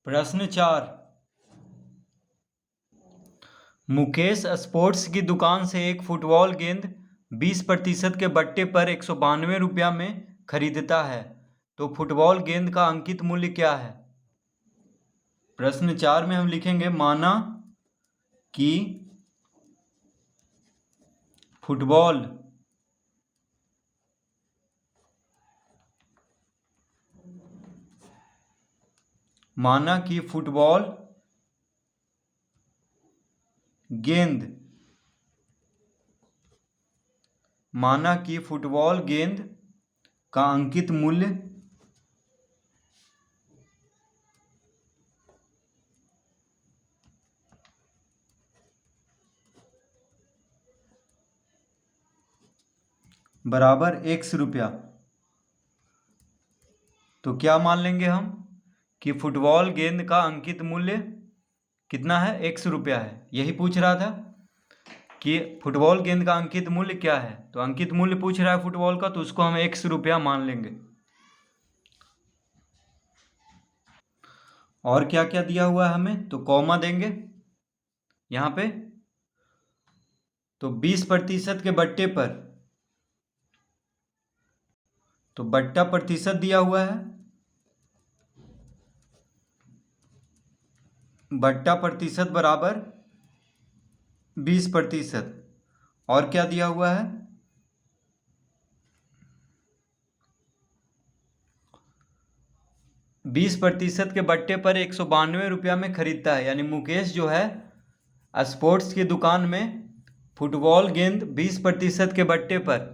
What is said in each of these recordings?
प्रश्न 4। मुकेश स्पोर्ट्स की दुकान से एक फुटबॉल गेंद 20% के बट्टे पर 192 रुपया में खरीदता है, तो फुटबॉल गेंद का अंकित मूल्य क्या है? प्रश्न 4 में हम लिखेंगे माना कि फुटबॉल गेंद का अंकित मूल्य बराबर x रुपया। तो क्या मान लेंगे हम कि फुटबॉल गेंद का अंकित मूल्य कितना है? x रुपया है। यही पूछ रहा था कि फुटबॉल गेंद का अंकित मूल्य क्या है, तो अंकित मूल्य पूछ रहा है फुटबॉल का, तो उसको हम x रुपया मान लेंगे। और क्या क्या दिया हुआ है हमें, तो कॉमा देंगे यहाँ पे। तो 20% के बट्टे पर, तो बट्टा प्रतिशत दिया हुआ है, बट्टा प्रतिशत बराबर 20%। और क्या दिया हुआ है? 20% के बट्टे पर 192 रुपया में खरीदता है, यानी मुकेश जो है स्पोर्ट्स की दुकान में फुटबॉल गेंद 20% के बट्टे पर,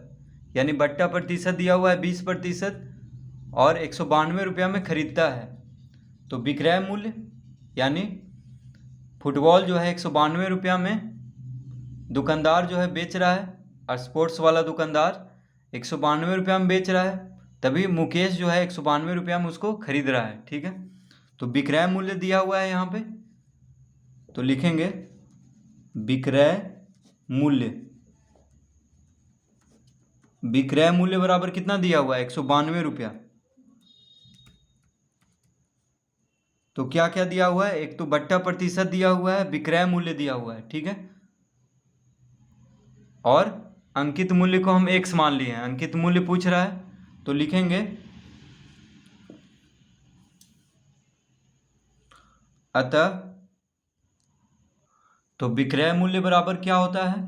यानी बट्टा प्रतिशत दिया हुआ है 20% और 192 रुपया में खरीदता है। तो विक्रय मूल्य यानी फुटबॉल जो है 192 रुपया में दुकानदार जो है बेच रहा है, और स्पोर्ट्स वाला दुकानदार 192 रुपया में बेच रहा है, तभी मुकेश जो है 192 रुपया में उसको खरीद रहा है। ठीक है, तो विक्रय मूल्य दिया हुआ है यहाँ पे, तो लिखेंगे विक्रय मूल्य बराबर कितना दिया हुआ है? 192 रुपया। तो क्या क्या दिया हुआ है? एक तो बट्टा प्रतिशत दिया हुआ है, विक्रय मूल्य दिया हुआ है, ठीक है, और अंकित मूल्य को हम x मान लिए हैं। अंकित मूल्य पूछ रहा है, तो लिखेंगे अतः, तो विक्रय मूल्य बराबर क्या होता है?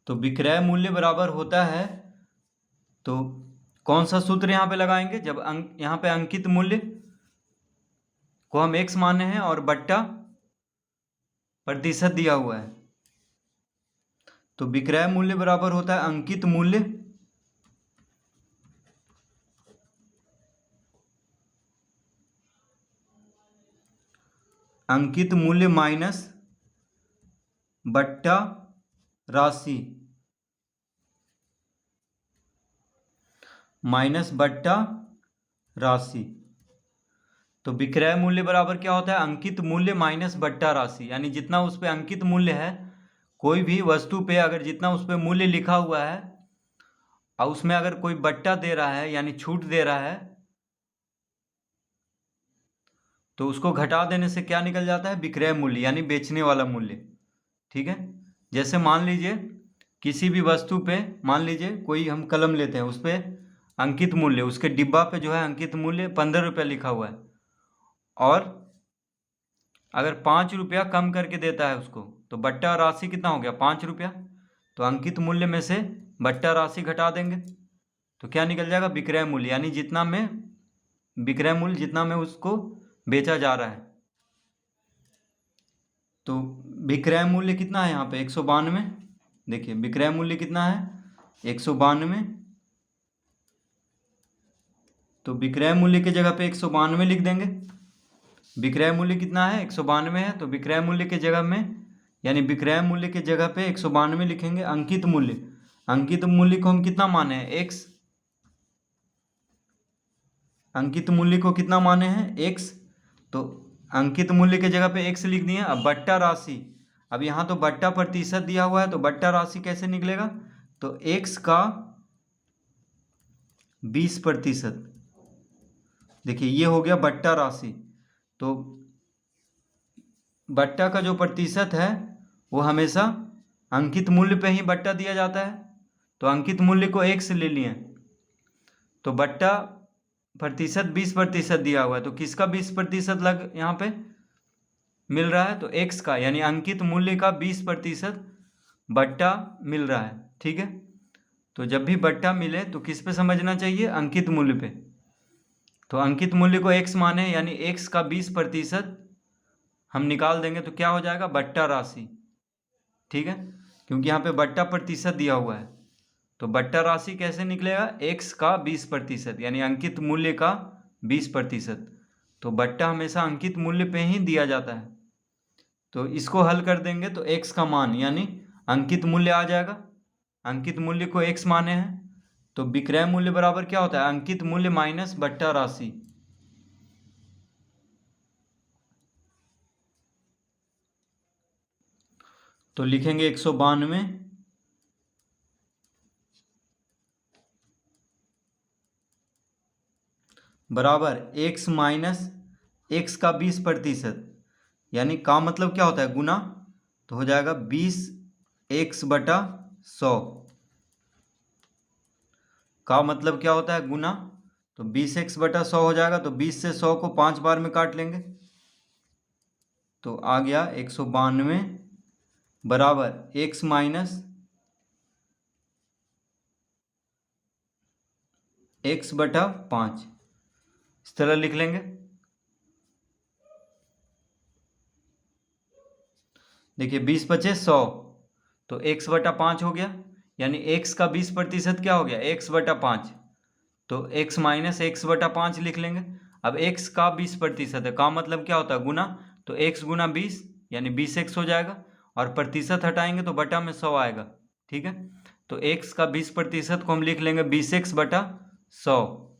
तो विक्रय मूल्य बराबर होता है, तो कौन सा सूत्र यहाँ पे लगाएंगे? जब यहाँ पे अंकित मूल्य को हम x माने हैं और बट्टा प्रतिशत दिया हुआ है, तो विक्रय मूल्य बराबर होता है अंकित मूल्य माइनस बट्टा राशि, तो विक्रय मूल्य बराबर क्या होता है? अंकित मूल्य माइनस बट्टा राशि, यानी जितना उस पे अंकित मूल्य है, कोई भी वस्तु पे अगर जितना उस पे मूल्य लिखा हुआ है और उसमें अगर कोई बट्टा दे रहा है यानी छूट दे रहा है, तो उसको घटा देने से क्या निकल जाता है? विक्रय मूल्य, यानी बेचने वाला मूल्य। ठीक है, जैसे मान लीजिए किसी भी वस्तु पे, मान लीजिए कोई हम कलम लेते हैं, उस पर अंकित मूल्य, उसके डिब्बा पे जो है अंकित मूल्य 15 रुपया लिखा हुआ है, और अगर 5 रुपया कम करके देता है उसको, तो बट्टा राशि कितना हो गया? 5 रुपया। तो अंकित मूल्य में से बट्टा राशि घटा देंगे, तो क्या निकल जाएगा? विक्रय मूल्य, यानी विक्रय मूल्य जितना में उसको बेचा जा रहा है। तो विक्रय मूल्य कितना है यहाँ पे? 192। देखिए विक्रय मूल्य कितना है? 192। तो विक्रय मूल्य की जगह पे 192 लिख देंगे। विक्रय मूल्य कितना है? 192 है, तो विक्रय मूल्य के जगह में, यानी विक्रय मूल्य के जगह पे 192 लिखेंगे। अंकित मूल्य को हम कितना माने हैं? x। अंकित मूल्य को कितना माने हैं? x। तो अंकित मूल्य के जगह पे x लिख दिए। अब बट्टा राशि, अब यहाँ तो बट्टा प्रतिशत दिया हुआ है, तो बट्टा राशि कैसे निकलेगा? तो x का 20%, देखिए ये हो गया बट्टा राशि। तो बट्टा का जो प्रतिशत है वो हमेशा अंकित मूल्य पे ही बट्टा दिया जाता है। तो अंकित मूल्य को x ले लिए, तो बट्टा प्रतिशत 20% दिया हुआ है, तो किसका 20% लग यहाँ पे मिल रहा है? तो x का, यानी अंकित मूल्य का 20% बट्टा मिल रहा है। ठीक है, तो जब भी बट्टा मिले तो किस पे समझना चाहिए? अंकित मूल्य पे। तो अंकित मूल्य को x माने, यानी x का 20% हम निकाल देंगे तो क्या हो जाएगा? बट्टा राशि। ठीक है, क्योंकि यहाँ पे बट्टा प्रतिशत दिया हुआ है। तो बट्टा राशि कैसे निकलेगा? x का 20%, यानी अंकित मूल्य का 20%। तो बट्टा हमेशा अंकित मूल्य पे ही दिया जाता है। तो इसको हल कर देंगे तो x का मान, यानी अंकित मूल्य आ जाएगा। अंकित मूल्य को x माने हैं, तो विक्रय मूल्य बराबर क्या होता है? अंकित मूल्य माइनस बट्टा राशि। तो लिखेंगे 192 बराबर x माइनस x का 20%, यानी का मतलब क्या होता है? गुना। तो हो जाएगा 20x/100। का मतलब क्या होता है? गुना। तो 20x/100 हो जाएगा। तो 20 से 100 को 5 बार में काट लेंगे, तो आ गया 192 बराबर x माइनस x/5। इस तरह लिख लेंगे। देखिए 20 × 5 = 100, तो x/5 हो गया, यानी x का 20% क्या हो गया? x/5। तो x माइनस x/5 लिख लेंगे। अब x का 20% है, का मतलब क्या होता है? गुना। तो x गुना 20, यानी 20x हो जाएगा, और प्रतिशत हटाएंगे तो बटा में 100 आएगा। ठीक है, तो x का 20% को हम लिख लेंगे 20x/100।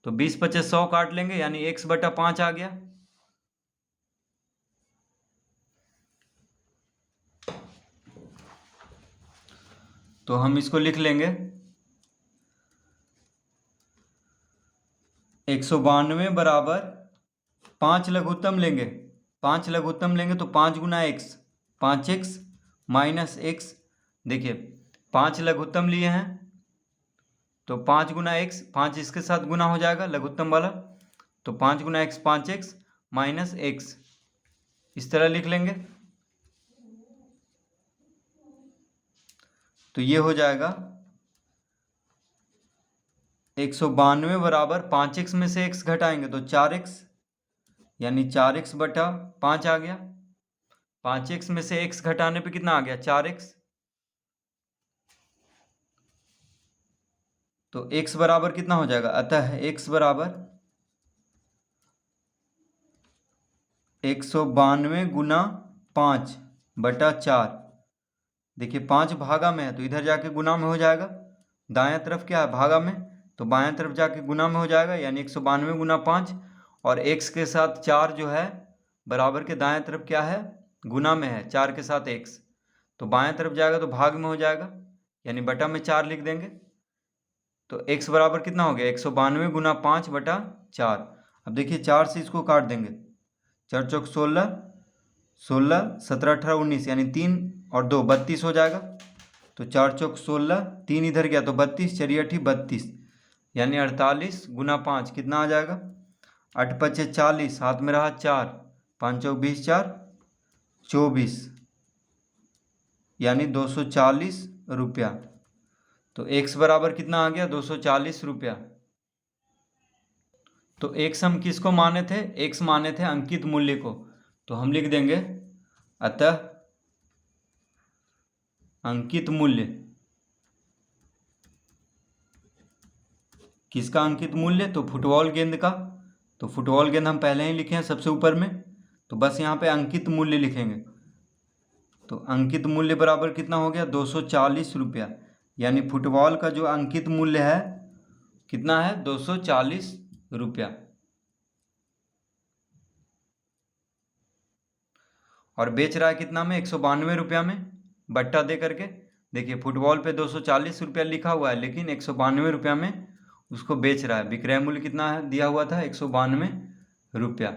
तो 20 × 5 = 100 काट लेंगे, यानी x/5 आ गया। तो हम इसको लिख लेंगे 192 बराबर 5 लघुत्तम लेंगे। 5 लघुत्तम लेंगे तो 5 गुना x, 5x माइनस x। देखिए 5 लघुत्तम लिए हैं, तो 5 गुना x, 5 इसके साथ गुना हो जाएगा लघुत्तम वाला, तो 5 गुना x 5x माइनस x। इस तरह लिख लेंगे। तो ये हो जाएगा 192 बराबर 5x में से x घटाएंगे तो 4x, यानी 4x/5 आ गया। 5x में से x घटाने पे कितना आ गया? 4x। तो x बराबर कितना हो जाएगा? अतः x बराबर 192 गुना 5/4। देखिए 5 भागा में है तो इधर जाके गुना में हो जाएगा। दायां तरफ क्या है? भागा में, तो बायां तरफ जाके गुना में हो जाएगा, यानी 192 गुना 5। और x के साथ 4 जो है बराबर के दायां तरफ क्या है? गुना में है, 4 के साथ x। तो बायां तरफ जाएगा तो भाग में हो जाएगा, यानी बटा में 4 लिख देंगे। तो x बराबर कितना हो गया? 192 गुना 5/4। अब देखिए 4 से इसको काट देंगे, 4 चौक 16, 16 17 18 19, यानी 3 और 2 32 हो जाएगा। तो 4 चौक 16, 3 इधर गया तो 32, 4 8 32, यानी 48 गुना 5 कितना आ जाएगा? 8 × 5 = 40, हाथ में रहा 4, 5 चौक 20, 4 24, यानी 240 रुपया। तो x बराबर कितना आ गया? 240 रुपया। तो x हम किसको माने थे? x माने थे अंकित मूल्य को। तो हम लिख देंगे अतः अंकित मूल्य। किसका अंकित मूल्य? तो फुटबॉल गेंद का। तो फुटबॉल गेंद हम पहले ही लिखे हैं सबसे ऊपर में, तो बस यहाँ पे अंकित मूल्य लिखेंगे। तो अंकित मूल्य बराबर कितना हो गया? 240 रुपया, यानी फुटबॉल का जो अंकित मूल्य है कितना है? 240 रुपया। और बेच रहा है कितना में? 192 रुपया में। बट्टा दे करके। देखिए फुटबॉल पे 240 रुपया लिखा हुआ है, लेकिन 192 रुपया में उसको बेच रहा है। विक्रय मूल्य कितना है दिया हुआ था? 192 रुपया।